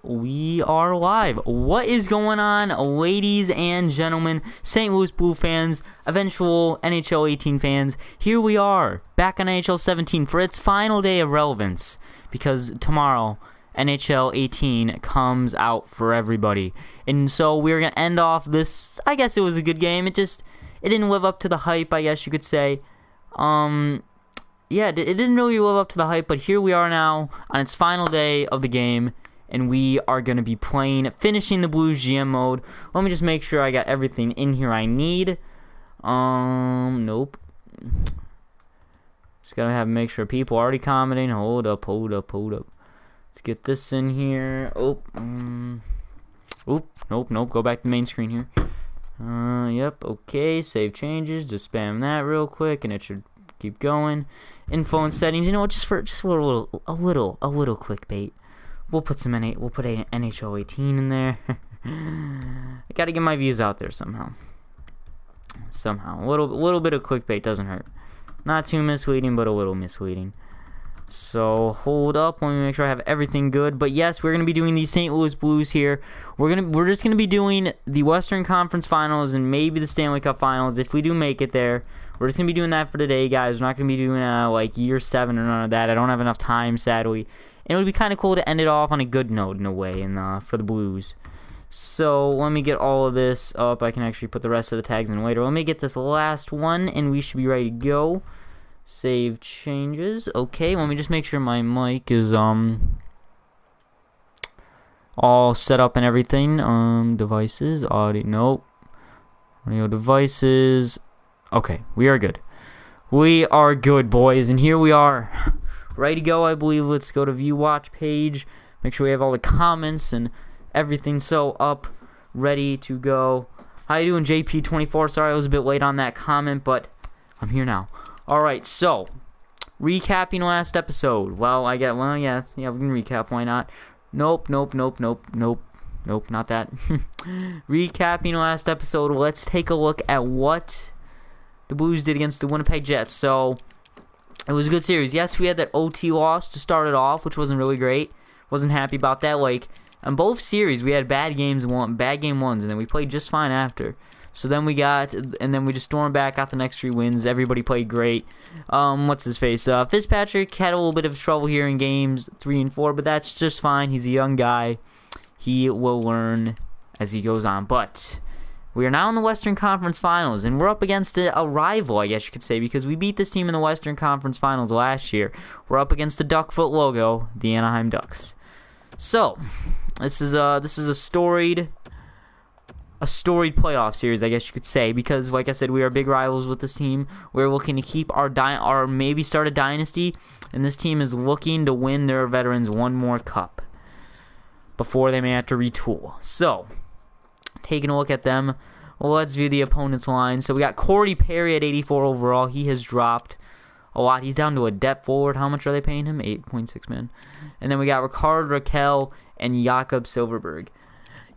we are live. What is going on, ladies and gentlemen, St. Louis Blue fans, eventual NHL 18 fans? Here we are, back on NHL 17 for its final day of relevance, because tomorrow NHL 18 comes out for everybody. And so we're going to end off this. I guess it was a good game. It didn't live up to the hype, I guess you could say. Yeah, it didn't really live up to the hype, but here we are now on its final day of the game, and we are going to be finishing the Blues GM mode. Let me just make sure I got everything in here I need. Nope. Just got to make sure people are already commenting. Hold up. Let's get this in here. Nope. Go back to the main screen here. Yep, okay, save changes. Just spam that real quick, and it should keep going. Info and settings. You know what? Just for a little clickbait. We'll put NHL 18 in there. I gotta get my views out there somehow. A little bit of clickbait doesn't hurt. Not too misleading, but a little misleading. So hold up, let me make sure I have everything good. But yes, we're gonna be doing the St. Louis Blues here. We're just gonna be doing the Western Conference Finals and maybe the Stanley Cup Finals if we do make it there. We're just gonna be doing that for today, guys. We're not gonna be doing like year 7 or none of that. I don't have enough time, sadly. And it would be kind of cool to end it off on a good note in a way, and for the Blues. So let me get all of this up. I can actually put the rest of the tags in later. Let me get this last one, and we should be ready to go. Save changes. Okay, let me just make sure my mic is all set up and everything. Devices, audio, nope. Audio devices. Okay, we are good. We are good, boys, and here we are. Ready to go, I believe. Let's go to view watch page. Make sure we have all the comments and everything so up, ready to go. How you doing, JP24? Sorry I was a bit late on that comment, but I'm here now. Alright, so, recapping last episode. Yes, we can recap, why not? Nope, not that. Recapping last episode, let's take a look at what the Blues did against the Winnipeg Jets. So, it was a good series. Yes, we had that OT loss to start it off, which wasn't really great. Wasn't happy about that. Like, on both series, we had bad game ones, and then we played just fine after. So then we just stormed back, got the next 3 wins. Everybody played great. What's his face? Fitzpatrick had a little bit of trouble here in games 3 and 4, but that's just fine. He's a young guy. He will learn as he goes on. But we are now in the Western Conference Finals, and we're up against a rival, I guess you could say, because we beat this team in the Western Conference Finals last year. We're up against the Duckfoot logo, the Anaheim Ducks. So, this is a storied playoff series, I guess you could say, because, like I said, we are big rivals with this team. We're looking to keep our maybe start a dynasty, and this team is looking to win their veterans one more cup before they may have to retool. So, taking a look at them, let's view the opponent's line. So we got Corey Perry at 84 overall. He has dropped a lot. He's down to a depth forward. How much are they paying him? 8.6 million. And then we got Ricard Raquel and Jakob Silverberg.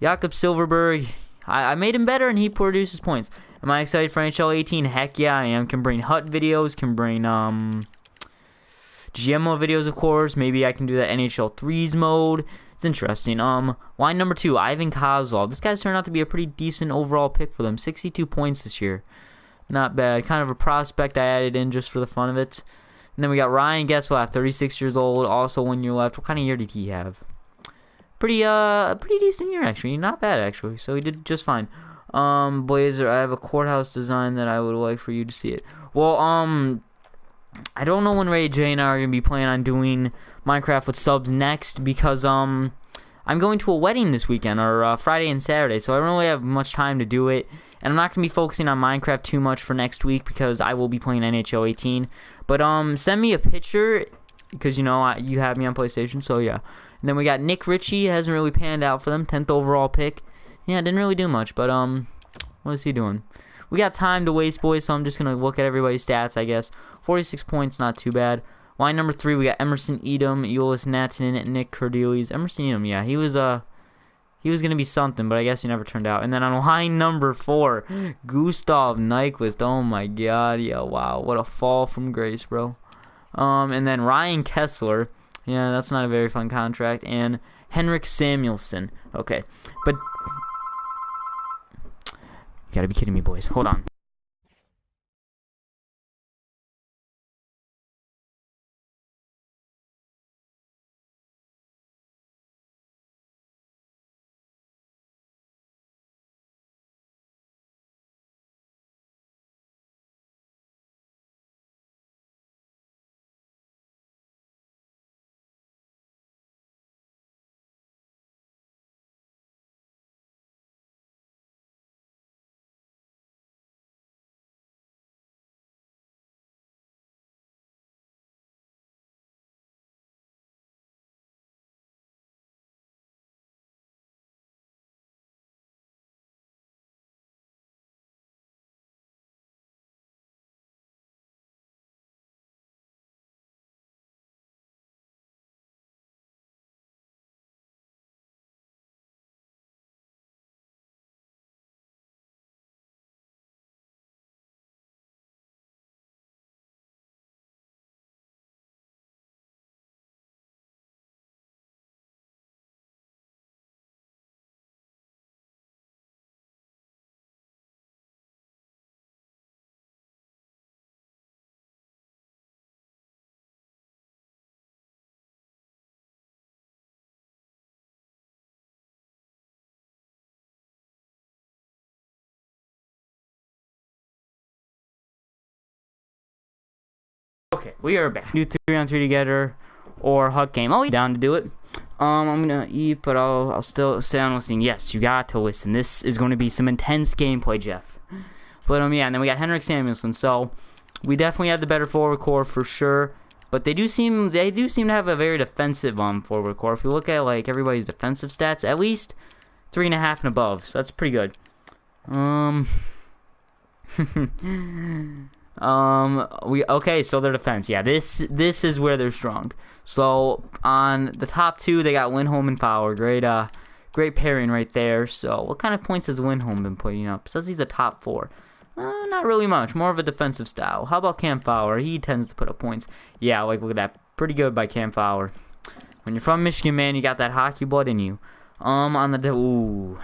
Jakob Silverberg, I made him better, and he produces points. Am I excited for NHL 18? Heck yeah, I am. Can bring HUT videos, can bring GMO videos, of course. Maybe I can do that NHL 3s mode. It's interesting. Line number 2, Ivan Kozlov. This guy's turned out to be a pretty decent overall pick for them. 62 points this year. Not bad. Kind of a prospect I added in just for the fun of it. And then we got Ryan Getzlaf, 36 years old, also 1 year left. What kind of year did he have? Pretty decent year, actually. Not bad, actually. So he did just fine. Blazer, I have a courthouse design that I would like for you to see it. Well, I don't know when Ray J and I are going to be planning on doing Minecraft with subs next, because, I'm going to a wedding this weekend, or Friday and Saturday, so I don't really have much time to do it. And I'm not going to be focusing on Minecraft too much for next week, because I will be playing NHL 18. But, send me a picture, because, you know, you have me on PlayStation, so yeah. And then we got Nick Ritchie. Hasn't really panned out for them. 10th overall pick. Yeah, didn't really do much, but, what is he doing? We got time to waste, boys, so I'm just going to look at everybody's stats, I guess. 46 points, not too bad. Line number 3, we got Emerson Edom, Ulis Natson, and Nick Cordelis. Emerson Edom, yeah, he was going to be something, but I guess he never turned out. And then on line number 4, Gustav Nyquist. Oh, my God. Yeah, wow. What a fall from grace, bro. And then Ryan Kessler. Yeah, that's not a very fun contract. And Henrik Samuelsson. Okay, but you gotta be kidding me, boys. Hold on. Okay, we are back. Do 3-on-3 together or Huck game. Oh, down to do it. I'm gonna eat, but I'll still stay on listening. Yes, you got to listen. This is going to be some intense gameplay, Jeff. But yeah, and then we got Henrik Samuelsson. So we definitely have the better forward core for sure. But they do seem to have a very defensive forward core. If you look at like everybody's defensive stats, at least 3.5 and above. So that's pretty good. Okay, so their defense, yeah, this is where they're strong. So on the top two, they got Lindholm and Power. Great pairing right there. So what kind of points has Lindholm been putting up? Says he's a top 4. Not really much. More of a defensive style. How about Cam Fowler? He tends to put up points. Yeah, like look at that. Pretty good by Cam Fowler. When you're from Michigan, man, you got that hockey blood in you. On the Derek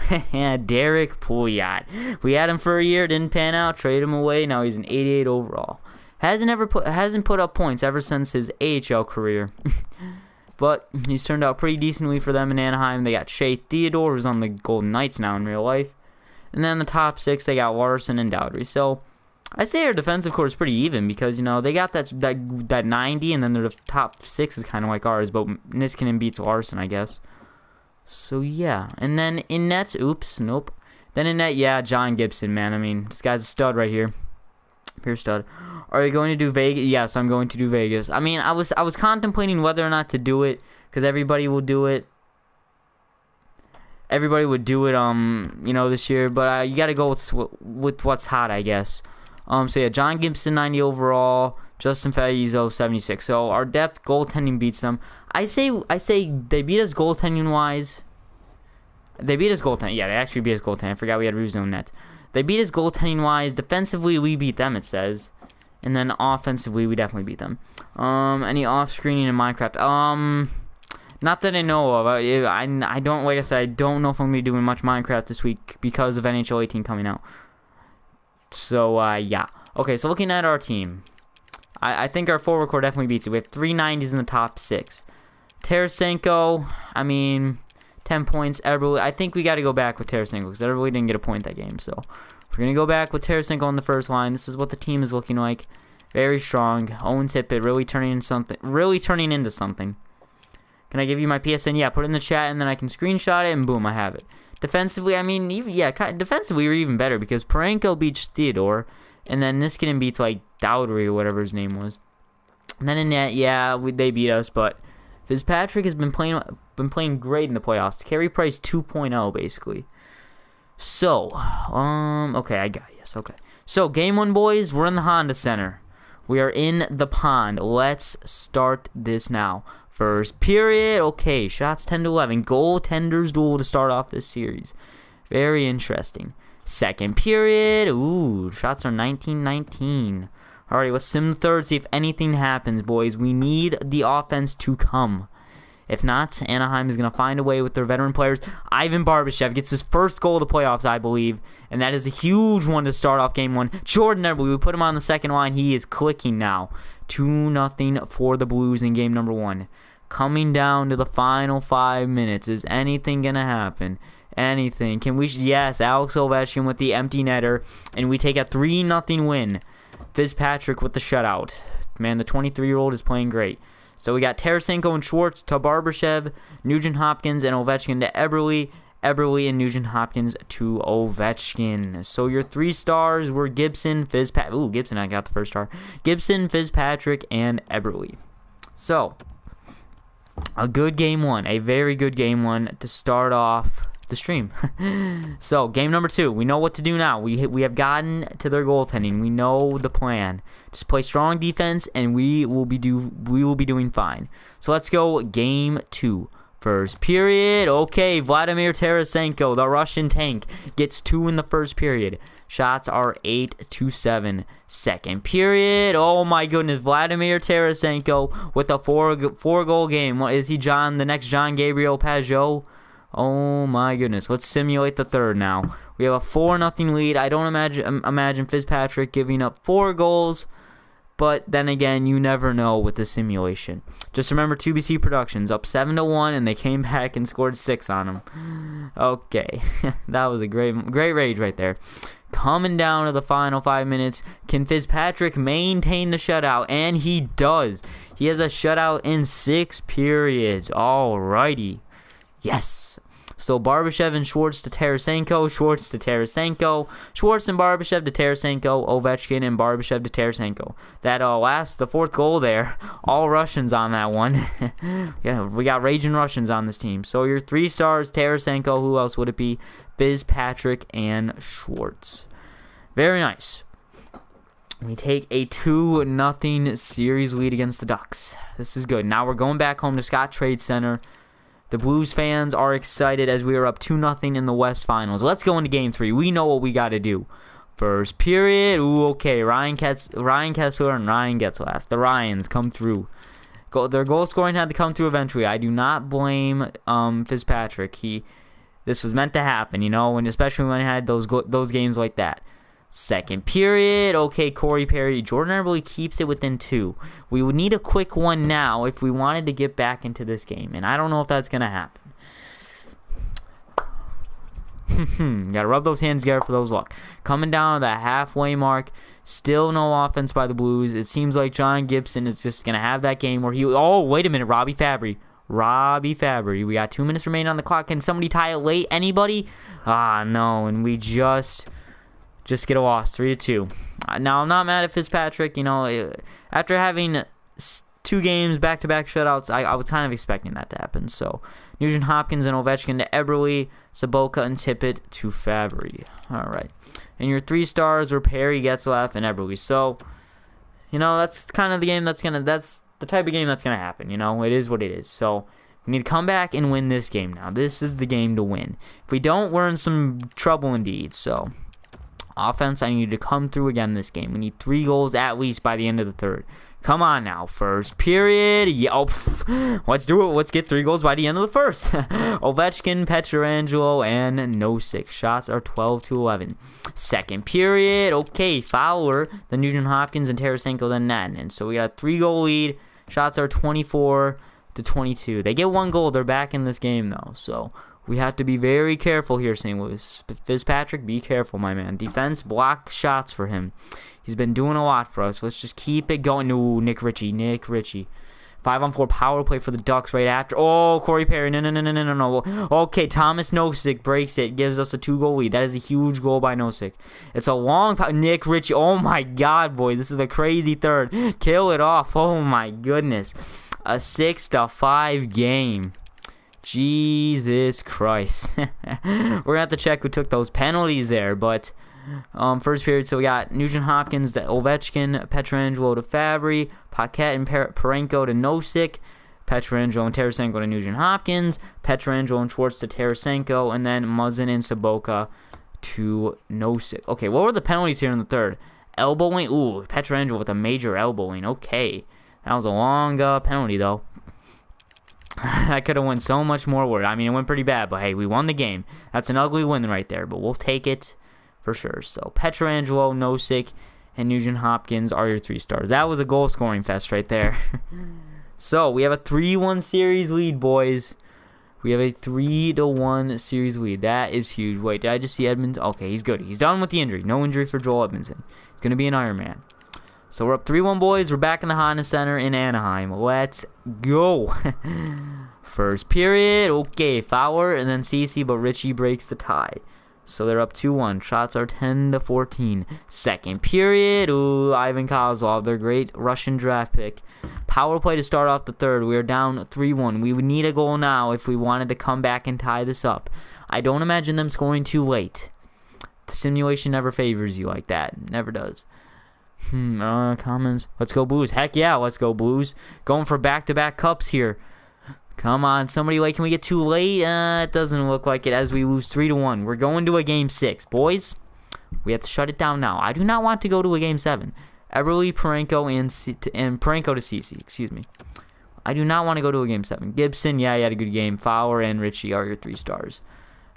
Pouliot. We had him for a year, didn't pan out, traded him away. Now he's an 88 overall. Hasn't put up points ever since his AHL career. But he's turned out pretty decently for them in Anaheim. They got Shea Theodore, who's on the Golden Knights now in real life. And then the top 6, they got Larson and Dowdry. So I say our defensive core is pretty even because, you know, they got that 90, and then their top 6 is kind of like ours, but Niskanen beats Larson, I guess. So yeah, and then in net, nope. Then in net, yeah, John Gibson, man. I mean, this guy's a stud right here. Pure stud. Are you going to do Vegas? Yes, I'm going to do Vegas. I mean, I was contemplating whether or not to do it because everybody will do it. Everybody would do it, you know, this year. But you got to go with what's hot, I guess. So yeah, John Gibson 90 overall, Justin Faizo 76. So our depth goaltending beats them. I say they beat us goaltending wise. They beat us goaltending. Yeah, they actually beat us goaltending. I forgot we had Russo net. They beat us goaltending wise. Defensively, we beat them. It says, and then offensively, we definitely beat them. Any off screening in Minecraft? Not that I know of. I don't, like I said, I don't know if I'm gonna be doing much Minecraft this week because of NHL 18 coming out. So yeah. Okay, so looking at our team, I think our forward core definitely beats it. We have 390s in the top 6. Tarasenko, I mean, 10 points. Eberle, I think we got to go back with Tarasenko because Eberle didn't get a point that game. So we're going to go back with Tarasenko on the first line. This is what the team is looking like. Very strong. Owen Tippett really turning into something. Can I give you my PSN? Yeah, put it in the chat and then I can screenshot it and boom, I have it. Defensively, I mean, defensively we're even better because Parenko beats Theodore and then Niskanen beats like Dowdry or whatever his name was. And then in net, yeah, they beat us, but Fitzpatrick has been playing great in the playoffs. Carey Price 2.0 basically. So, okay, I got yes, okay. So, game 1, boys, we're in the Honda Center. We are in the pond. Let's start this now. First period, okay, shots 10-11. Goaltenders duel to start off this series. Very interesting. Second period, ooh, shots are 19-19. Alright, let's sim the third, see if anything happens, boys. We need the offense to come. If not, Anaheim is going to find a way with their veteran players. Ivan Barbashev gets his first goal of the playoffs, I believe, and that is a huge one to start off game 1. Jordan Eberle, we put him on the second line. He is clicking now. 2-0 for the Blues in game number 1. Coming down to the final 5 minutes. Is anything going to happen? Anything? Can we? Yes, Alex Ovechkin with the empty netter, and we take a 3-0 win. Fitzpatrick with the shutout. Man, the 23-year-old is playing great. So we got Tarasenko and Schwartz to Barbashev, Nugent-Hopkins and Ovechkin to Eberle, Eberle and Nugent-Hopkins to Ovechkin. So your 3 stars were Gibson, Fitzpatrick. Ooh, Gibson, I got the first star. Gibson, Fitzpatrick, and Eberle. So, a good game 1. A very good game 1 to start off the stream. So game number 2, we know what to do now. We have gotten to their goaltending. We know the plan. Just play strong defense, and we will be doing fine. So let's go game 2. First period. Okay, Vladimir Tarasenko, the Russian tank, gets 2 in the first period. Shots are 8-7. Second period. Oh my goodness, Vladimir Tarasenko with a 4-goal game. What is he, the next John Gabriel Pajot? Oh my goodness. Let's simulate the third now. We have a 4-0 lead. I don't imagine Fitzpatrick giving up 4 goals, but then again, you never know with the simulation. Just remember 2BC Productions up 7-1, and they came back and scored 6 on them. Okay, that was a great rage right there. Coming down to the final 5 minutes, can Fitzpatrick maintain the shutout? And he does. He has a shutout in 6 periods. Alrighty. Yes. So Barbashev and Schwartz to Tarasenko, Schwartz to Tarasenko, Schwartz and Barbashev to Tarasenko, Ovechkin and Barbashev to Tarasenko. That the 4th goal there, all Russians on that one. Yeah, we got raging Russians on this team. So your 3 stars, Tarasenko, who else would it be? Fitzpatrick and Schwartz. Very nice. We take a 2-0 series lead against the Ducks. This is good. Now we're going back home to Scott Trade Center. The Blues fans are excited as we are up 2-0 in the West Finals. Let's go into Game 3. We know what we got to do. First period. Ooh, okay. Ryan Kessler and Ryan Getzlaf. The Ryans come through. Their goal scoring had to come through eventually. I do not blame Fitzpatrick. This was meant to happen, you know, and especially when I had those games like that. Second period. Okay, Corey Perry. Jordan Eberle keeps it within 2. We would need a quick one now if we wanted to get back into this game, and I don't know if that's going to happen. Got to rub those hands together for those luck. Coming down to the halfway mark. Still no offense by the Blues. It seems like John Gibson is just going to have that game where he... Oh, wait a minute. Robbie Fabry. We got 2 minutes remaining on the clock. Can somebody tie it late? Anybody? Ah, no. And we just get a loss, 3-2. Now, I'm not mad at Fitzpatrick. You know, after having 2 games back-to-back shutouts, I was kind of expecting that to happen. So, Nugent-Hopkins and Ovechkin to Eberle, Saboka and Tippett to Fabry. All right. And your 3 stars were Perry, Getzlaf, and Eberle. So, you know, that's kind of the game that's the type of game that's going to happen. You know, it is what it is. So, we need to come back and win this game now. This is the game to win. If we don't, we're in some trouble indeed. So, offense, I need to come through again this game. We need 3 goals at least by the end of the third. Come on now. First period. Let's do it. Let's get 3 goals by the end of the first. Ovechkin, Pietrangelo, and Nosek. Shots are 12-11. Second period. Okay, Fowler, then Nugent-Hopkins, and Tarasenko, then Natten. So we got a 3-goal lead. Shots are 24-22. They get 1 goal. They're back in this game, though. So we have to be very careful here, St. Louis. Fitzpatrick, be careful, my man. Defense, block shots for him. He's been doing a lot for us. Let's just keep it going. Ooh, Nick Ritchie. 5-on-4 power play for the Ducks right after. Oh, Corey Perry. No. Okay, Thomas Nosek breaks it. Gives us a 2-goal lead. That is a huge goal by Nosek. It's a long... Nick Ritchie. Oh, my God, boys. This is a crazy third. Kill it off. Oh, my goodness. A 6-5 game. Jesus Christ. We're going to have to check who took those penalties there, but... first period, so we got Nugent-Hopkins to Ovechkin, Pietrangelo to Fabry, Paquette and Parenko to Nosek, Pietrangelo and Tarasenko to Nugent-Hopkins, Pietrangelo and Schwartz to Tarasenko, and then Muzzin and Saboka to Nosek. Okay, what were the penalties here in the third? Elbowing? Ooh, Pietrangelo with a major elbowing. Okay, that was a long penalty, though. I could have won so much more. I mean, it went pretty bad, but hey, we won the game. That's an ugly win right there, but we'll take it for sure. So Petrangelo, Nosek, and Nugent Hopkins are your 3 stars. That was a goal-scoring fest right there. So we have a 3-1 series lead, boys. We have a 3-1 series lead. That is huge. Wait, did I just see Edmonds? Okay, he's good. He's done with the injury. No injury for Joel Edmondson. He's going to be an Iron Man. So we're up 3-1, boys. We're back in the Honda Center in Anaheim. Let's go. First period. Okay, Fowler and then Ceci, but Richie breaks the tie. So they're up 2-1. Shots are 10-14. Second period. Ooh, Ivan Kozlov, their great Russian draft pick. Power play to start off the third. We are down 3-1. We would need a goal now if we wanted to come back and tie this up. I don't imagine them scoring too late. The simulation never favors you like that. Never does. Comments. Let's go Blues. Heck yeah, let's go Blues. Going for back-to-back cups here. Come on, somebody, can we get too late? It doesn't look like it as we lose 3-1. We're going to a game 6. Boys, we have to shut it down now. I do not want to go to a game 7. Eberle, Parenko, and Parenko to Ceci, excuse me. I do not want to go to a game 7. Gibson, yeah, he had a good game. Fowler and Richie are your 3 stars.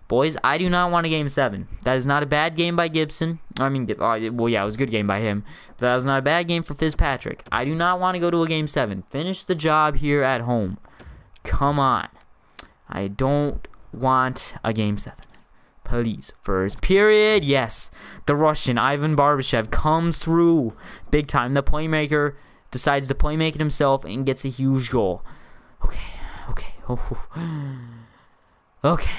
Boys, I do not want a game 7. That is not a bad game by Gibson. I mean, well, yeah, it was a good game by him. But that was not a bad game for Fitzpatrick. I do not want to go to a game 7. Finish the job here at home. Come on. I don't want a game 7. Please. First period. Yes. The Russian, Ivan Barbashev, comes through big time. The playmaker decides to playmake it himself and gets a huge goal. Okay. Okay.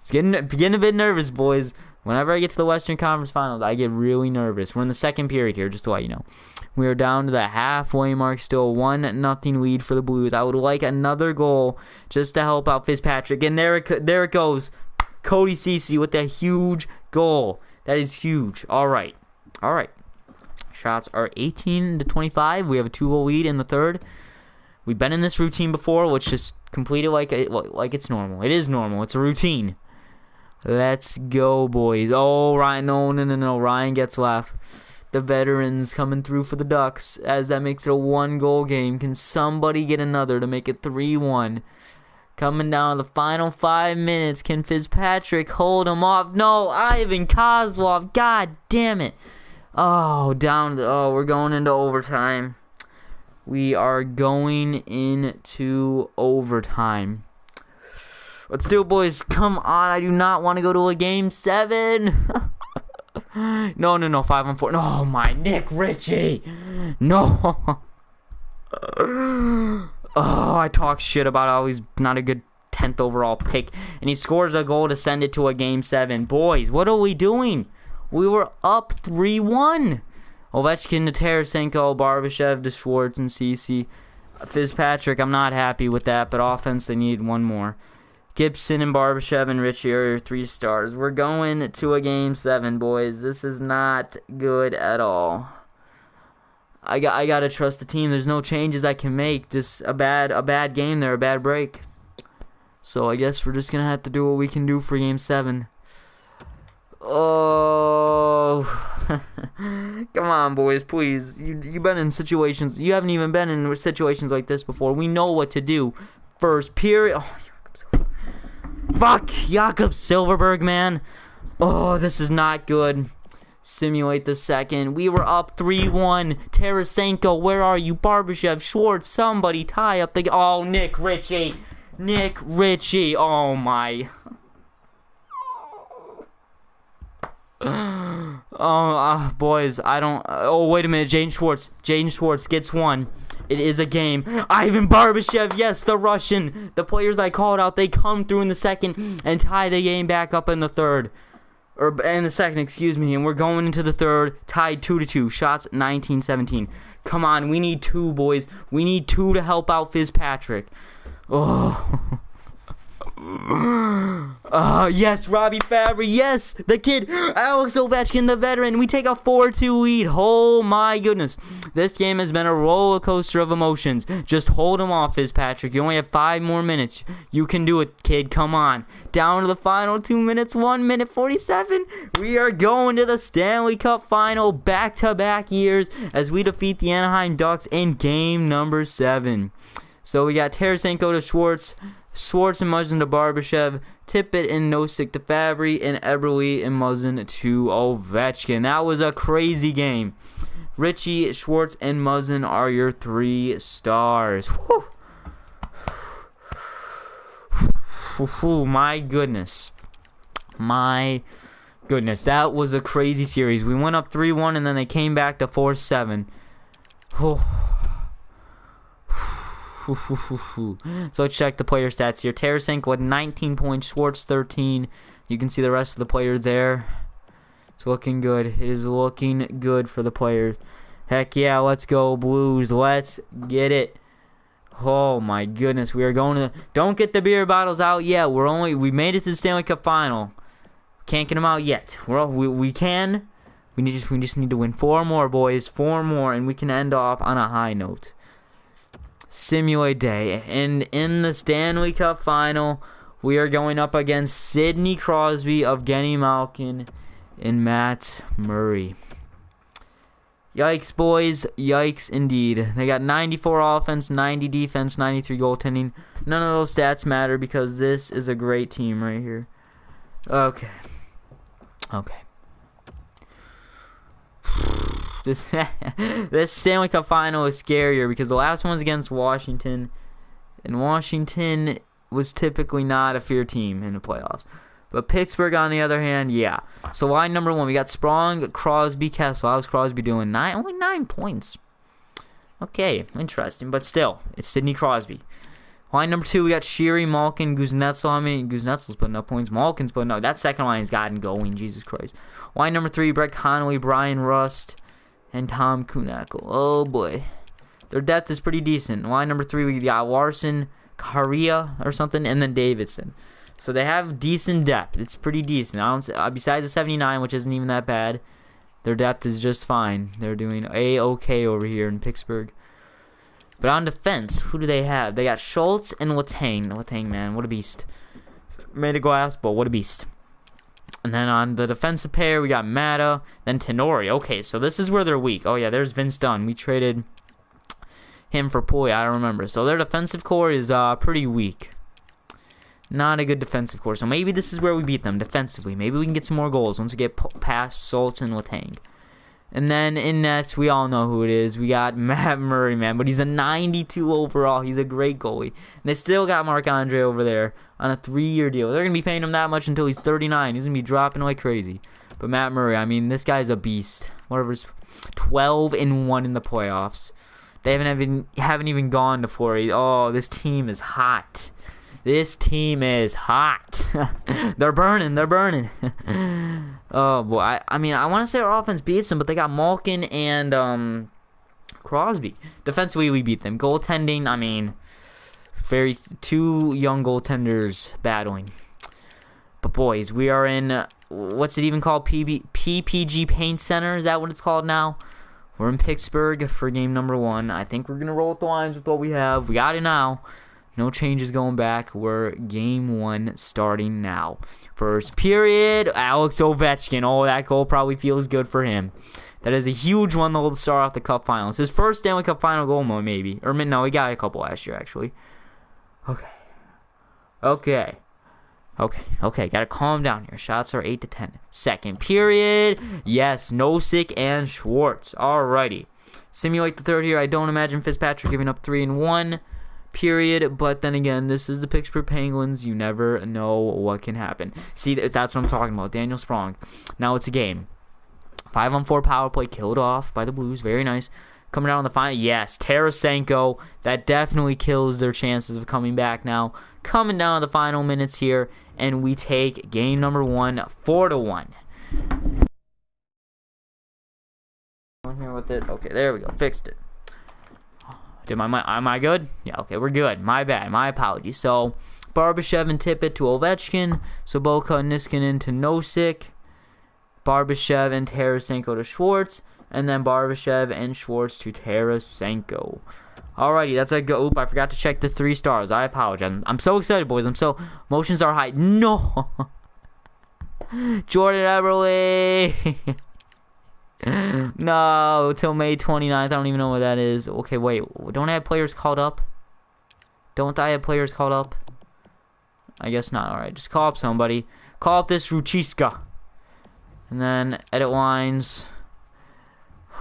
It's getting a bit nervous, boys. Whenever I get to the Western Conference Finals, I get really nervous. We're in the second period here, just to let you know. We are down to the halfway mark still. 1-0 lead for the Blues. I would like another goal just to help out Fitzpatrick. And there it goes. Cody Ceci with a huge goal. That is huge. All right. Shots are 18-25. We have a 2-goal lead in the third. We've been in this routine before, which is completed like it's normal. It is normal. It's a routine. Let's go, boys. Oh, Ryan. No. Ryan gets left. The veterans coming through for the Ducks as that makes it a 1-goal game. Can somebody get another to make it 3-1? Coming down to the final 5 minutes. Can Fitzpatrick hold him off? No, Ivan Kozlov. God damn it. Oh, we're going into overtime. We are going into overtime. Let's do it, boys. Come on. I do not want to go to a game 7. No. 5-on-4. No, my Nick Ritchie. No. Oh, I talk shit about how he's not a good 10th overall pick. And he scores a goal to send it to a game 7. Boys, what are we doing? We were up 3-1. Ovechkin to Tarasenko, Barbashev to Schwartz and Ceci. Fitzpatrick, I'm not happy with that, but offense, they need one more. Gibson and Barbashev and Richie are your 3 stars. We're going to a game 7, boys. This is not good at all. I gotta trust the team. There's no changes I can make. Just a bad game there, a bad break. So I guess we're just gonna have to do what we can do for game 7. Oh, come on, boys, please. You've been in situations. You haven't even been in situations like this before. We know what to do. First period. Oh, fuck, Jakob Silverberg, man. Oh, this is not good. Simulate the second. We were up 3-1. Tarasenko, where are you? Barbashev, Schwartz, somebody tie up the... Oh, Nick Ritchie. Oh, my... boys, I don't... Oh, wait a minute. Jaden Schwartz gets one. It is a game. Ivan Barbashev, yes, the Russian. The players I called out, they come through in the second and tie the game back up in the third. Or in the second, excuse me. And we're going into the third, tied 2-2. Shots 19-17. Come on, we need 2, boys. We need 2 to help out Fitzpatrick. Oh... yes, Robbie Fabry, yes, the kid, Alex Ovechkin, the veteran. We take a 4-2 lead. Oh my goodness, this game has been a roller coaster of emotions. Just hold him off, Fitzpatrick. You only have 5 more minutes. You can do it, kid. Come on. Down to the final 2 minutes, 1 minute 47. We are going to the Stanley Cup final, back-to-back years, as we defeat the Anaheim Ducks in game number 7. So we got Tarasenko to Schwartz, Schwartz and Muzzin to Barbashev, Tippett and Nosek to Fabry, and Eberle and Muzzin to Ovechkin. That was a crazy game. Richie, Schwartz, and Muzzin are your 3 stars. Whew. Whew, my goodness. My goodness. That was a crazy series. We went up 3-1, and then they came back to 4-7. So let's check the player stats here. Tarasenko with 19 points, Schwartz 13. You can see the rest of the players there. It's looking good. It is looking good for the players. Heck yeah, let's go Blues. Let's get it. Oh my goodness, we are going to. Don't get the beer bottles out yet. We made it to the Stanley Cup final. Can't get them out yet. We can. We just need to win 4 more, boys. 4 more, and we can end off on a high note. Simulate day, and in the Stanley Cup final, we are going up against Sidney Crosby, Evgeny Malkin, and Matt Murray. Yikes, boys. Yikes, indeed. They got 94 offense, 90 defense, 93 goaltending. None of those stats matter because this is a great team right here. Okay. This Stanley Cup final is scarier because the last one was against Washington, and Washington was typically not a fear team in the playoffs. But Pittsburgh, on the other hand, yeah. So line number 1, we got Sprong, Crosby, Kessel. How's Crosby doing? Only 9 points. Okay, interesting, but still, it's Sidney Crosby. Line number 2, we got Sheary, Malkin, Kuznetsov. I mean, Kuznetsov's putting up points. Malkin's putting up. That second line has gotten going. Jesus Christ. Line number 3, Brett Connolly, Brian Rust, and Tom Kuhnhackl. Oh, boy. Their depth is pretty decent. Line number 3, we got Larson, Kariya, or something, and then Davidson. So they have decent depth. It's pretty decent. Besides the 79, which isn't even that bad, their depth is just fine. They're doing A-okay over here in Pittsburgh. But on defense, who do they have? They got Schultz and Letang. Letang, man, what a beast. Made a glass, but what a beast. And then on the defensive pair, we got Mata, then Tenori. Okay, so this is where they're weak. Oh, yeah, there's Vince Dunn. We traded him for Pulley. I don't remember. So their defensive core is pretty weak. Not a good defensive core. So maybe this is where we beat them defensively. Maybe we can get some more goals once we get past Schultz and Letang. And then in nets, we all know who it is. We got Matt Murray, man. But he's a 92 overall. He's a great goalie. And they still got Marc-Andre over there on a 3-year deal. They're going to be paying him that much until he's 39. He's going to be dropping like crazy. But Matt Murray, I mean, this guy's a beast. Whatever's 12-1 in the playoffs. They haven't even gone to 4-8. Oh, this team is hot. This team is hot. They're burning. Oh, boy. I mean, I want to say our offense beats them, but they got Malkin and Crosby. Defensively, we beat them. Goaltending, I mean, 2 young goaltenders battling. But, boys, we are in, what's it even called? PPG Paint Center? Is that what it's called now? We're in Pittsburgh for game number 1. I think we're going to roll with the lines with what we have. We got it now. No changes going back. We're game 1 starting now. First period, Alex Ovechkin. Oh, that goal probably feels good for him. That is a huge one to start off the Cup Finals. His first Stanley Cup Final goal, maybe. Or no, he got a couple last year, actually. Okay. Gotta calm down here. Shots are 8-10. Second period. Yes, Nosek and Schwartz. Alrighty. Simulate the third here. I don't imagine Fitzpatrick giving up 3 in 1. Period. But then again, this is the Pittsburgh Penguins. You never know what can happen. See, that's what I'm talking about. Daniel Sprong. Now it's a game. 5-on-4 power play killed off by the Blues. Very nice. Coming down on the final. Yes, Tarasenko. That definitely kills their chances of coming back now. Coming down to the final minutes here. And we take game number 1, 4-1. Here with it. Okay, there we go. Fixed it. Am I good? Yeah, okay, we're good. My bad. My apologies. So, Barbashev and Tippett to Ovechkin. Sobotka and Niskanen to Nosek. Barbashev and Tarasenko to Schwartz. And then Barbashev and Schwartz to Tarasenko. Alrighty, that's a go. Oop, I forgot to check the 3 stars. I apologize. I'm so excited, boys. Emotions are high. No! Jordan Eberle! No, till May 29th. I don't even know what that is. Okay, wait. Don't I have players called up? Don't I have players called up? I guess not. Alright, just call up somebody. Call up this Ruchiska. And then edit lines.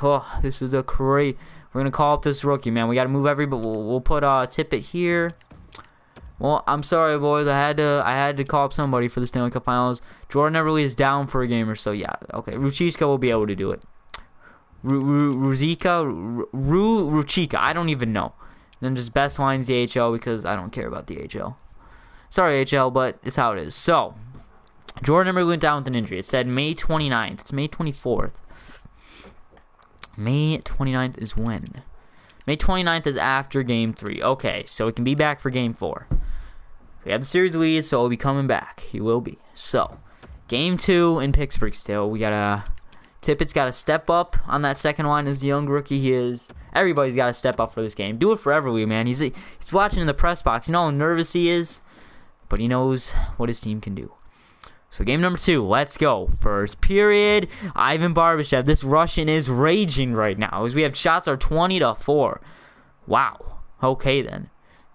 Oh, this is a great. We're gonna call up this rookie, man. We gotta move but we'll put Tippett here. Well, I'm sorry, boys. I had to call up somebody for the Stanley Cup Finals. Jordan Eberle is down for a game or so. Yeah, okay. Ruchiska will be able to do it. Ruchika. I don't even know. Then just best lines the AHL because I don't care about the AHL. Sorry, AHL, but it's how it is. So, Jordan Eberle went down with an injury. It said May 29th. It's May 24th. May 29th is when? May 29th is after Game 3. Okay, so it can be back for Game 4. We have the series lead, so he'll be coming back. He will be. So, Game 2 in Pittsburgh still. Tippett's got to step up on that second line as the young rookie he is. Everybody's got to step up for this game. Do it for Eberle, man. He's watching in the press box. You know how nervous he is? But he knows what his team can do. So game number 2, let's go. First period, Ivan Barbashev. This Russian is raging right now as we have shots are 20-4. Wow. Okay then.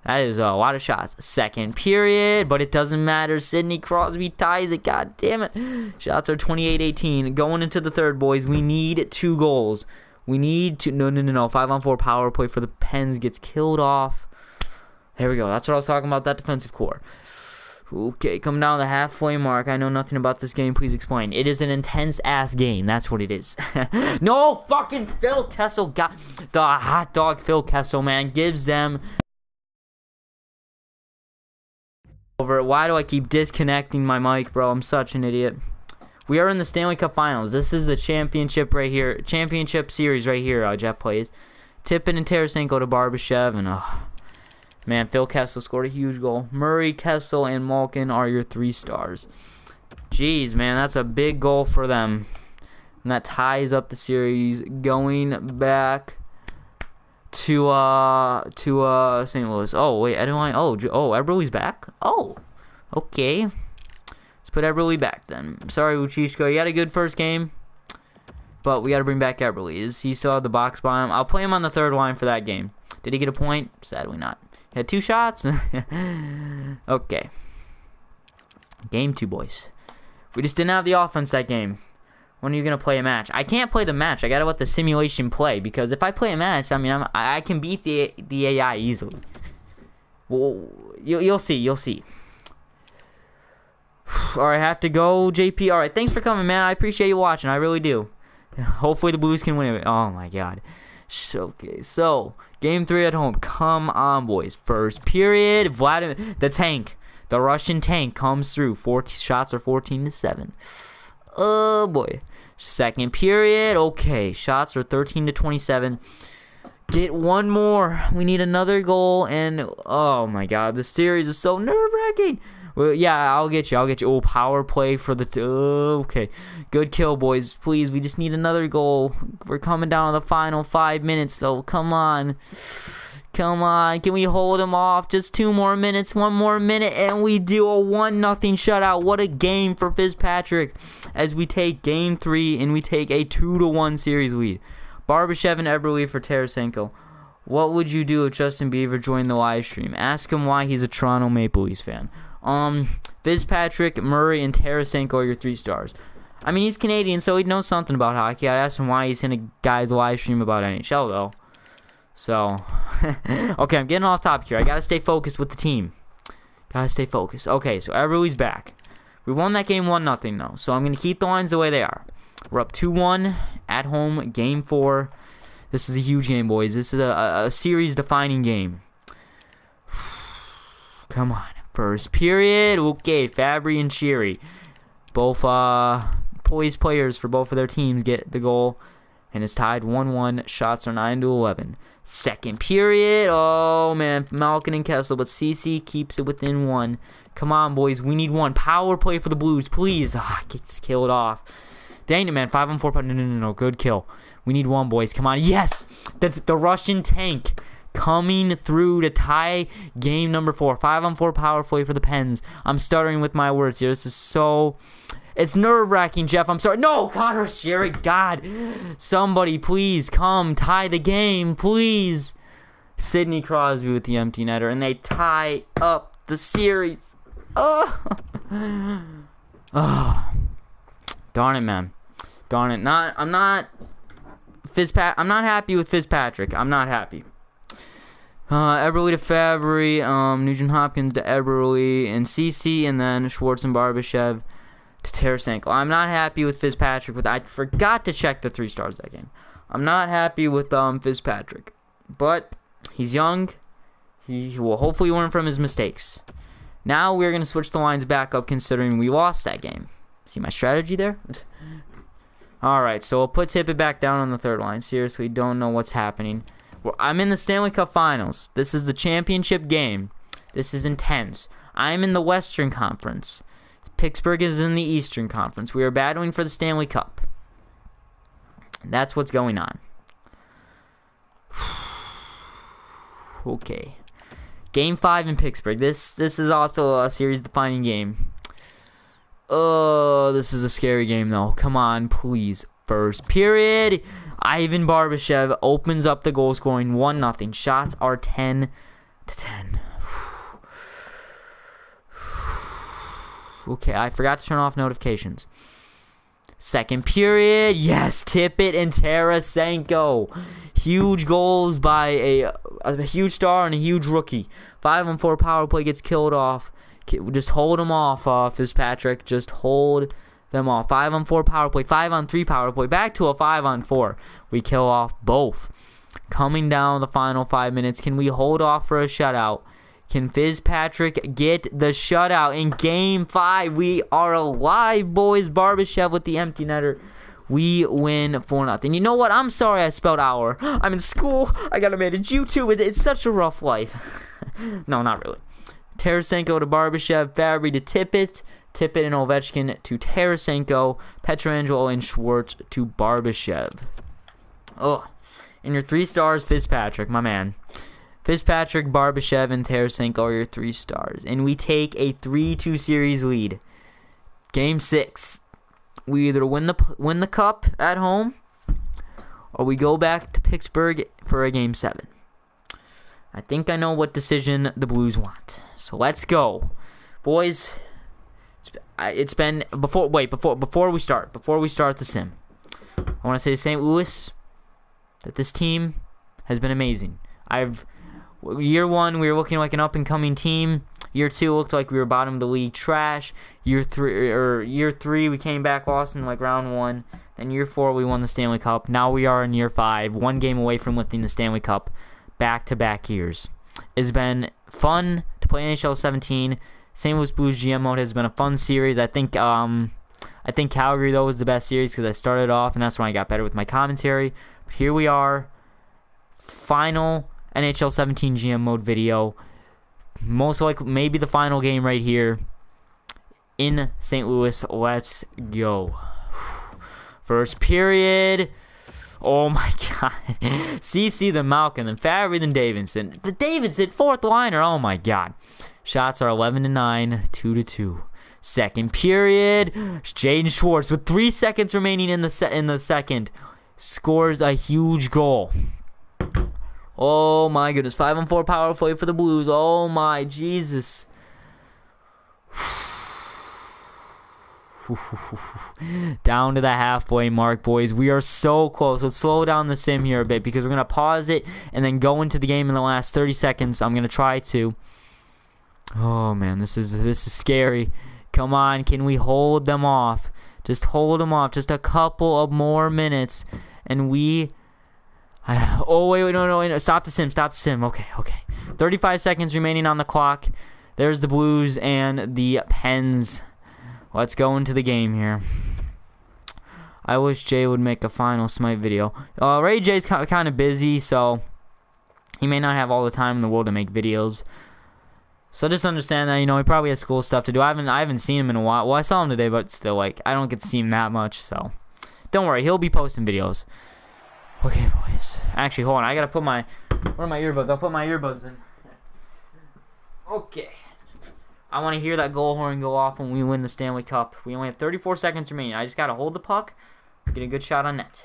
That is a lot of shots. Second period, but it doesn't matter. Sidney Crosby ties it. God damn it. Shots are 28-18. Going into the third, boys. We need 2 goals. We need to... No. 5-on-4 power play for the Pens gets killed off. There we go. That's what I was talking about, that defensive core. Okay, coming down the halfway mark. I know nothing about this game. Please explain. It is an intense-ass game. That's what it is. No, fucking Phil Kessel got... The hot dog Phil Kessel, man, gives them... Over. Why do I keep disconnecting my mic, bro? I'm such an idiot. We are in the Stanley Cup Finals. This is the championship right here. Championship series right here, Jeff plays. Tippett and Tarasenko to Barbashev, and... Man, Phil Kessel scored a huge goal. Murray, Kessel, and Malkin are your 3 stars. Jeez, man, that's a big goal for them. And that ties up the series. Going back to St. Louis. Oh, wait, I don't want... Oh, Eberle's back? Oh, okay. Let's put Eberle back then. Sorry, Uchishko. You had a good first game. But we got to bring back Eberle. Is he still have the box by him? I'll play him on the third line for that game. Did he get a point? Sadly not. Had 2 shots. Okay. Game 2, boys. We just didn't have the offense that game. When are you going to play a match? I can't play the match. I got to let the simulation play. Because if I play a match, I mean, I can beat the AI easily. Well, you'll see. You'll see. Alright, I have to go, JP. Alright, thanks for coming, man. I appreciate you watching. I really do. Hopefully the Blues can win it. Oh, my God. Okay, so... Game 3 at home. Come on, boys. First period. Vladimir, the tank. The Russian tank comes through. 40 shots are 14-7. Oh, boy. Second period. Okay. Shots are 13-27. Get one more. We need another goal. And, oh, my God. The series is so nerve-wracking. Well, yeah, I'll get you. Oh, power play for the... okay. Good kill, boys. Please, we just need another goal. We're coming down to the final 5 minutes, though. Come on. Come on. Can we hold them off? Just 2 more minutes. 1 more minute, and we do a 1-0 shutout. What a game for Fitzpatrick as we take Game 3, and we take a 2-1 series lead. Barbashev and Eberle for Tarasenko. What would you do if Justin Bieber joined the live stream? Ask him why he's a Toronto Maple Leafs fan. Fitzpatrick, Murray, and Tarasenko are your 3 stars. I mean, he's Canadian, so he'd know something about hockey. I asked him why he's in a guy's live stream about NHL, though. So, okay, I'm getting off topic here. I gotta stay focused with the team. Gotta stay focused. Okay, so Eberle's back. We won that game 1-0, though, so I'm gonna keep the lines the way they are. We're up 2-1 at home, Game 4. This is a huge game, boys. This is a series-defining game. Come on. First period. Okay, Fabry and Sheary. Both poised players for both of their teams get the goal. And it's tied 1-1. Shots are 9-11. Second period. Oh, man. Malkin and Kessel. But CC keeps it within 1. Come on, boys. We need 1. Power play for the Blues. Please. Gets killed off. Dang it, man. 5-on-4. No. Good kill. We need 1, boys. Come on. Yes. That's the Russian tank. Coming through to tie game number 4. 5-on-4 power play for the Pens. I'm stuttering with my words here. This is so... It's nerve-wracking, Jeff. I'm sorry. No, Connor Sherrick. God. Somebody, please, come tie the game. Please. Sidney Crosby with the empty netter, and they tie up the series. Oh, oh. Darn it, man. Darn it. I'm not happy with Fitzpatrick. I'm not happy. Eberle to Fabry, Nugent Hopkins to Eberle and CC, and then Schwartz and Barbashev to Tarasenko. I'm not happy with Fitzpatrick. I forgot to check the 3 stars that game. I'm not happy with Fitzpatrick, but he's young. He will hopefully learn from his mistakes. Now we're going to switch the lines back up considering we lost that game. See my strategy there? Alright, so we'll put Tippett back down on the third line. Seriously, don't know what's happening. I'm in the Stanley Cup Finals. This is the championship game. This is intense. I'm in the Western Conference. Pittsburgh is in the Eastern Conference. We are battling for the Stanley Cup. That's what's going on. Okay. Game 5 in Pittsburgh. This is also a series-defining game. Oh, this is a scary game, though. Come on, please. First period. Ivan Barbashev opens up the goal, scoring 1-0. Shots are 10-10. Okay, I forgot to turn off notifications. Second period. Yes, Tippett and Tarasenko. Huge goals by a huge star and a huge rookie. 5-on-4 power play gets killed off. Just hold them off, Fitzpatrick. Just hold them off. 5-on-4 power play. 5-on-3 power play. Back to a 5-on-4. We kill off both. Coming down the final 5 minutes. Can we hold off for a shutout? Can Fitzpatrick get the shutout in Game 5? We are alive, boys. Barbashev with the empty netter. We win 4-0. You know what? I'm sorry I spelled hour. I'm in school. I gotta manage YouTube. It's such a rough life. No, not really. Tarasenko to Barbashev. Fabry to Tippett. Tippett and Ovechkin to Tarasenko. Pietrangelo and Schwartz to Barbashev. Oh, and your 3 stars, Fitzpatrick, my man. Fitzpatrick, Barbashev, and Tarasenko are your 3 stars. And we take a 3-2 series lead. Game 6. We either win the cup at home, or we go back to Pittsburgh for a Game 7. I think I know what decision the Blues want. So let's go. Boys, it's been before we start the sim. I want to say to St. Louis that this team has been amazing. Year 1, we were looking like an up-and-coming team. Year 2 looked like we were bottom of the league, trash. Year 3, we came back, lost in like round 1. Then year 4, we won the Stanley Cup. Now we are in year 5, 1 game away from lifting the Stanley Cup. Back-to-back years. It's been fun to play NHL 17. St. Louis Blues GM mode has been a fun series. I think Calgary though was the best series because I started off and that's when I got better with my commentary. But here we are, final NHL 17 GM mode video. Most likely, maybe the final game right here in St. Louis. Let's go. First period. Oh my god. CC then Malkin, then Fabry, then Davidson. The Davidson, 4th liner. Oh my god. Shots are 11-9, 2-2. Second period. Jaden Schwartz with 3 seconds remaining in the second scores a huge goal. Oh my goodness. 5-on-4 power play for the Blues. Oh my Jesus. Down to the halfway mark, boys. We are so close. Let's slow down the sim here a bit because we're going to pause it and then go into the game in the last 30 seconds. I'm going to try to. Oh man, this is scary. Come on, can we hold them off? Just hold them off. Just a couple of more minutes and we... Oh, wait, no. Stop the sim. Okay. 35 seconds remaining on the clock. There's the Blues and the Pens. Let's go into the game here. I wish Jay would make a final Smite video. Ray J's kind of busy, so he may not have all the time in the world to make videos. So just understand that, he probably has school stuff to do. I haven't seen him in a while. Well, I saw him today, but still, I don't get to see him that much, so don't worry. He'll be posting videos. Okay, boys. Actually, hold on. I gotta put where are my earbuds? I'll put my earbuds in. Okay. I want to hear that goal horn go off when we win the Stanley Cup. We only have 34 seconds remaining. I just got to hold the puck, get a good shot on net.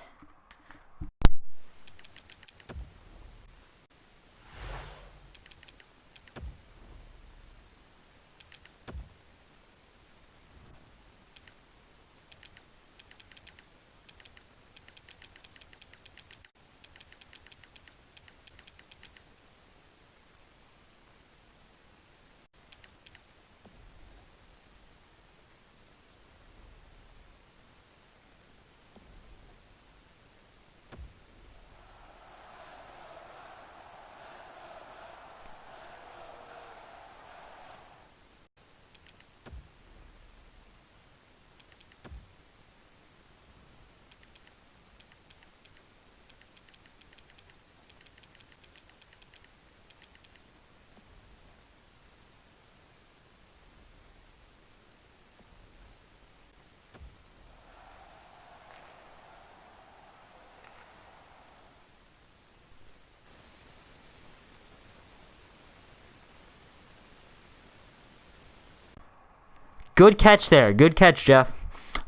Good catch there. Good catch, Jeff.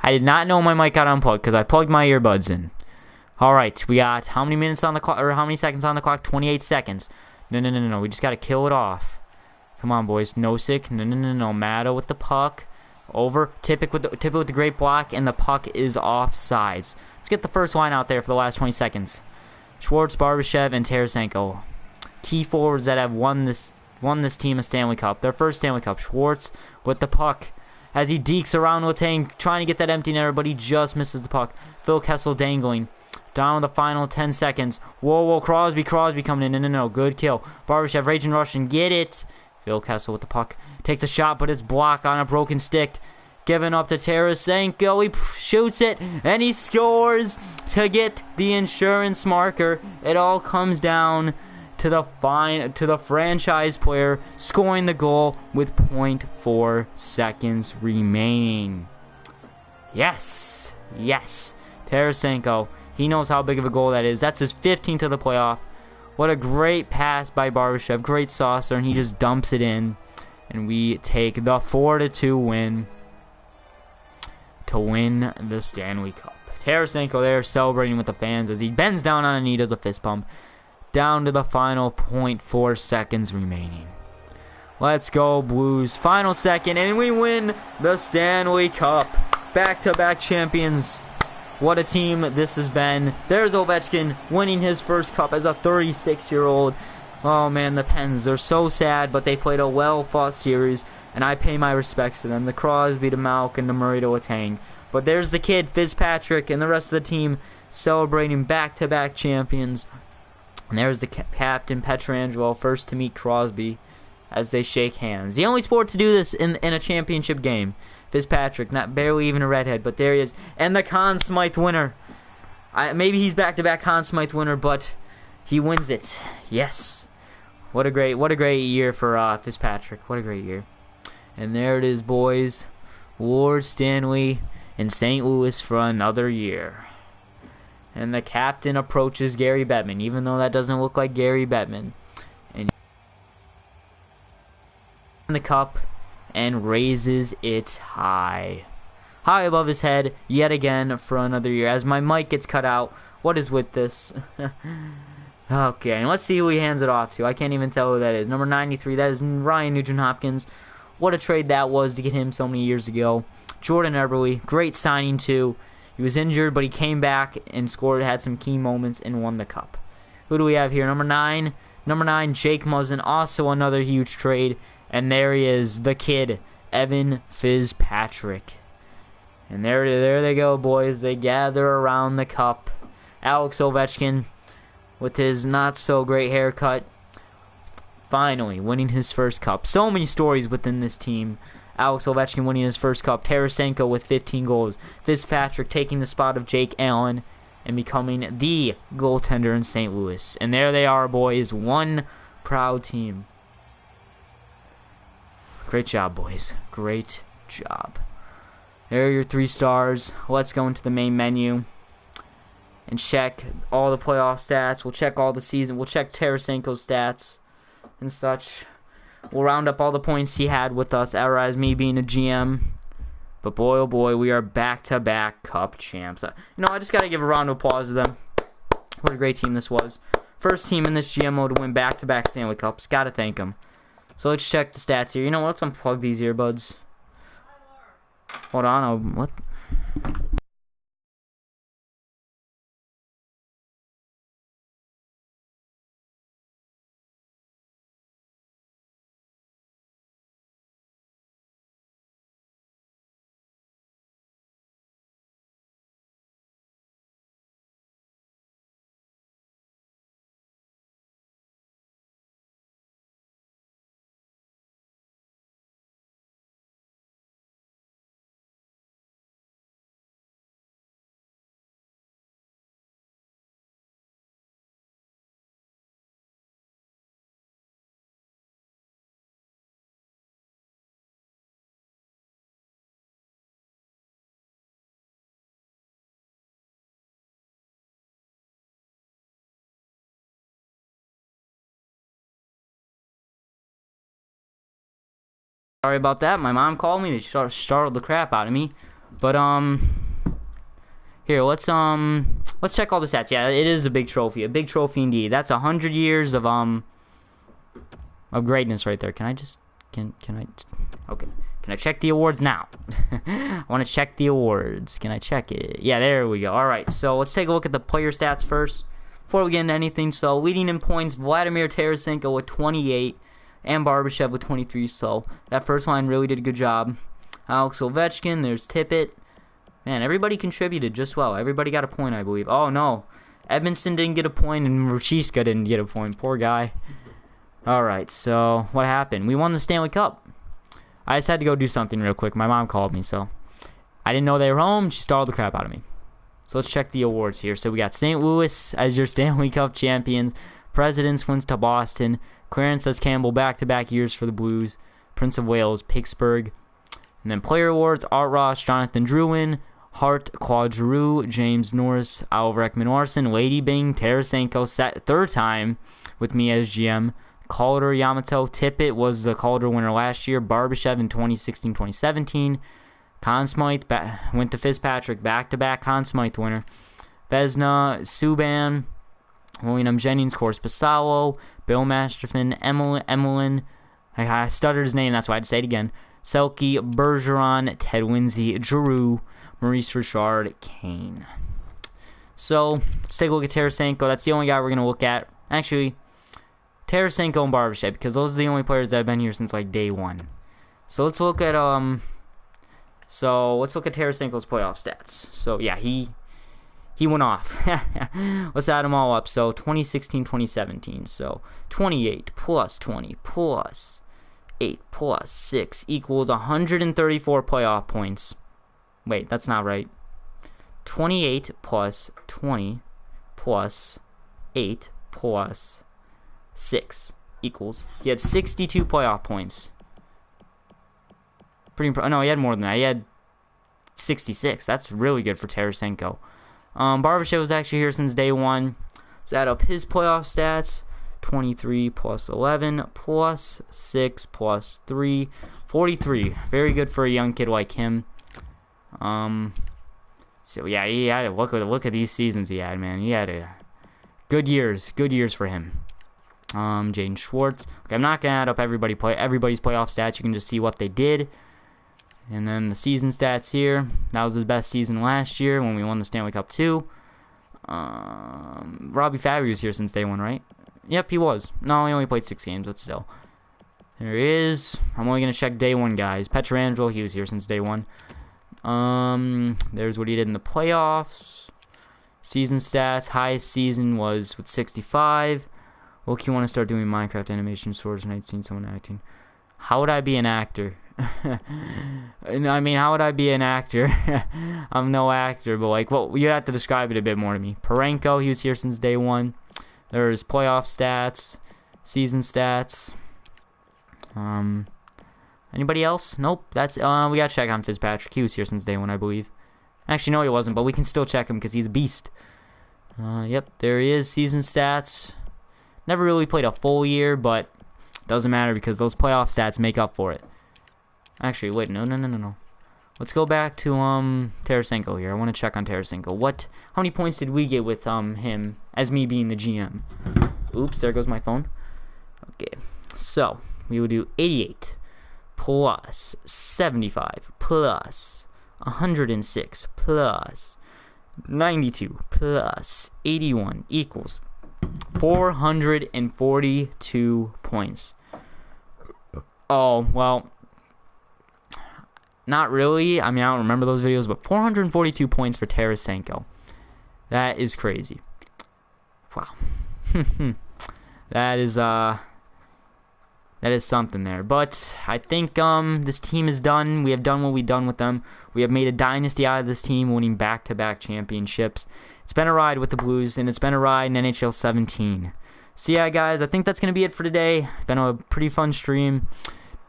I did not know my mic got unplugged because I plugged my earbuds in. All right, we got how many minutes on the clock, or how many seconds on the clock? 28 seconds. No. We just got to kill it off. Come on, boys. Nosik. No. Matto with the puck. Over. Tippett with the great block, and the puck is offsides. Let's get the first line out there for the last 20 seconds. Schwartz, Barbashev, and Tarasenko. Key forwards that have won this team a Stanley Cup. Their first Stanley Cup. Schwartz with the puck as he dekes around Letang, trying to get that empty netter, but he just misses the puck. Phil Kessel dangling. Down with the final 10 seconds. Whoa, Crosby coming in. No. Good kill. Barbashev, Raging Russian, get it. Phil Kessel with the puck. Takes a shot, but it's blocked on a broken stick. Given up to Tarasenko. He shoots it, and he scores to get the insurance marker. It all comes down to the franchise player scoring the goal with 0.4 seconds remaining. Yes. Tarasenko. He knows how big of a goal that is. That's his 15th to the playoff. What a great pass by Barbashev. Great saucer, and he just dumps it in. And we take the 4-2 win to win the Stanley Cup. Tarasenko there celebrating with the fans as he bends down on a knee, does a fist pump. Down to the final 0.4 seconds remaining. Let's go, Blues. Final second, and we win the Stanley Cup. Back-to-back champions. What a team this has been. There's Ovechkin winning his first cup as a 36-year-old. Oh, man, the Pens, they're so sad, but they played a well-fought series, and I pay my respects to them. The Crosby, to Malkin, to Murray, to Letang. But there's the kid, Fitzpatrick, and the rest of the team celebrating back-to-back champions. And there's the captain, Pietrangelo, first to meet Crosby as they shake hands. The only sport to do this in a championship game. Fitzpatrick, not barely even a redhead, but there he is. And the Conn Smythe winner. Maybe he's back-to-back Conn Smythe winner, but he wins it. Yes. What a great year for Fitzpatrick. What a great year. And there it is, boys. Lord Stanley in St. Louis for another year. And the captain approaches Gary Bettman, even though that doesn't look like Gary Bettman. And the cup and raises it high above his head yet again for another year. As my mic gets cut out, what is with this? Okay, and let's see who he hands it off to. I can't even tell who that is. Number 93, that is Ryan Nugent-Hopkins. What a trade that was to get him so many years ago. Jordan Eberle, great signing too. He was injured, but he came back and scored, had some key moments, and won the cup. Who do we have here? Number 9, Jake Muzzin, also another huge trade. And there he is, the kid, Evan Fitzpatrick. And there they go, boys. They gather around the cup. Alex Ovechkin, with his not-so-great haircut, finally winning his first cup. So many stories within this team. Alex Ovechkin winning his first cup. Tarasenko with 15 goals. Fitzpatrick taking the spot of Jake Allen and becoming the goaltender in St. Louis. And there they are, boys. One proud team. Great job, boys. Great job. There are your 3 stars. Let's go into the main menu and check all the playoff stats. We'll check all the season. We'll check Tarasenko's stats and such. We'll round up all the points he had with us, as me being a GM. But boy, oh boy, we are back-to-back Cup champs. I just got to give a round of applause to them. What a great team this was. First team in this GM mode to win back-to-back Stanley Cups. Got to thank them. So let's check the stats here. You know what? Let's unplug these earbuds. Hold on. What? Sorry about that. My mom called me. They startled the crap out of me. But here, let's check all the stats. Yeah, it is a big trophy indeed. That's 100 years of greatness right there. Can I okay. Can I check the awards now? I want to check the awards. Can I check it? Yeah, there we go. All right, so let's take a look at the player stats first before we get into anything. So leading in points, Vladimir Tarasenko with 28 and Barbashev with 23. So that first line really did a good job. Alex Ovechkin, there's Tippett. Man, everybody contributed just well. Everybody got a point, I believe. Oh, no. Edmondson didn't get a point, and Ruchiska didn't get a point. Poor guy. All right, so what happened? We won the Stanley Cup. I just had to go do something real quick. My mom called me, so I didn't know they were home. She startled the crap out of me. So let's check the awards here. So we got St. Louis as your Stanley Cup champions. Presidents wins to Boston. Clarence S. Campbell back-to-back years for the Blues. Prince of Wales, Pittsburgh. And then player awards, Art Ross, Jonathan Drouin, Hart, Claude Giroux, James Norris, Alvar Ekman-Larsson, Lady Bing, Tarasenko, third time with me as GM. Calder, Yamato, Tippett was the Calder winner last year. Barbashev in 2016-2017. Conn Smythe went to Fitzpatrick, back-to-back Conn Smythe winner. Vezina, Subban, William Jennings, Korspasalo, Bill Masterton, Emmelin. I stuttered his name, that's why I had to say it again. Selke, Bergeron, Ted Lindsay, Giroux, Maurice Richard, Kane. So, let's take a look at Tarasenko. That's the only guy we're going to look at. Actually, Tarasenko and Barbashev, because those are the only players that have been here since like day one. So let's look at Tarasenko's playoff stats. So yeah, he went off. Let's add them all up. So 2016-2017. So 28 plus 20 plus 8 plus 6 equals 134 playoff points. Wait, that's not right. 28 plus 20 plus 8 plus 6 equals. He had 62 playoff points. No, he had more than that. He had 66. That's really good for Tarasenko. Barbashev was actually here since day one. Let's add up his playoff stats. 23 plus 11 plus 6 plus 3. 43. Very good for a young kid like him. So yeah, he had look at these seasons he had, man. He had good years for him. Jaden Schwartz. Okay, I'm not gonna add up everybody's playoff stats. You can just see what they did. And then the season stats here. That was his best season last year when we won the Stanley Cup 2. Robbie Fabry was here since day one, right? Yep, he was. No, he only played 6 games, but still. There he is. I'm only gonna check day one, guys. Pietrangelo, he was here since day one. There's what he did in the playoffs. Season stats. Highest season was with 65. Look, you want to start doing Minecraft animation source, and I'd seen someone acting. How would I be an actor? I mean, how would I be an actor? I'm no actor, but like, well, you have to describe it a bit more to me. Parenko, he was here since day one. There's playoff stats, season stats. Anybody else? Nope. That's we gotta check on Fitzpatrick. He was here since day one, I believe. Actually, no, he wasn't, but we can still check him because he's a beast. Yep, there he is. Season stats. Never really played a full year, but doesn't matter because those playoff stats make up for it. Actually, wait, no. Let's go back to Tarasenko here. I want to check on Tarasenko. How many points did we get with him as me being the GM? Oops, there goes my phone. Okay, so we will do 88 plus 75 plus 106 plus 92 plus 81 equals 442 points. Oh, well, not really. I mean, I don't remember those videos, but 442 points for Tarasenko. That is crazy. Wow. That is something there. But I think this team is done. We have done what we've done with them. We have made a dynasty out of this team, winning back-to-back championships. It's been a ride with the Blues, and it's been a ride in NHL 17. So yeah, guys, I think that's going to be it for today. It's been a pretty fun stream.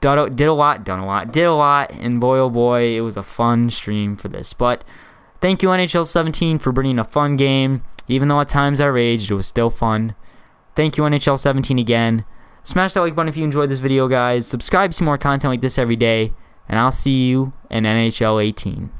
Did a lot, and boy, oh boy, it was a fun stream for this. But thank you, NHL 17, for bringing a fun game. Even though at times I raged, it was still fun. Thank you, NHL 17, again. Smash that like button if you enjoyed this video, guys. Subscribe to see more content like this every day. And I'll see you in NHL 18.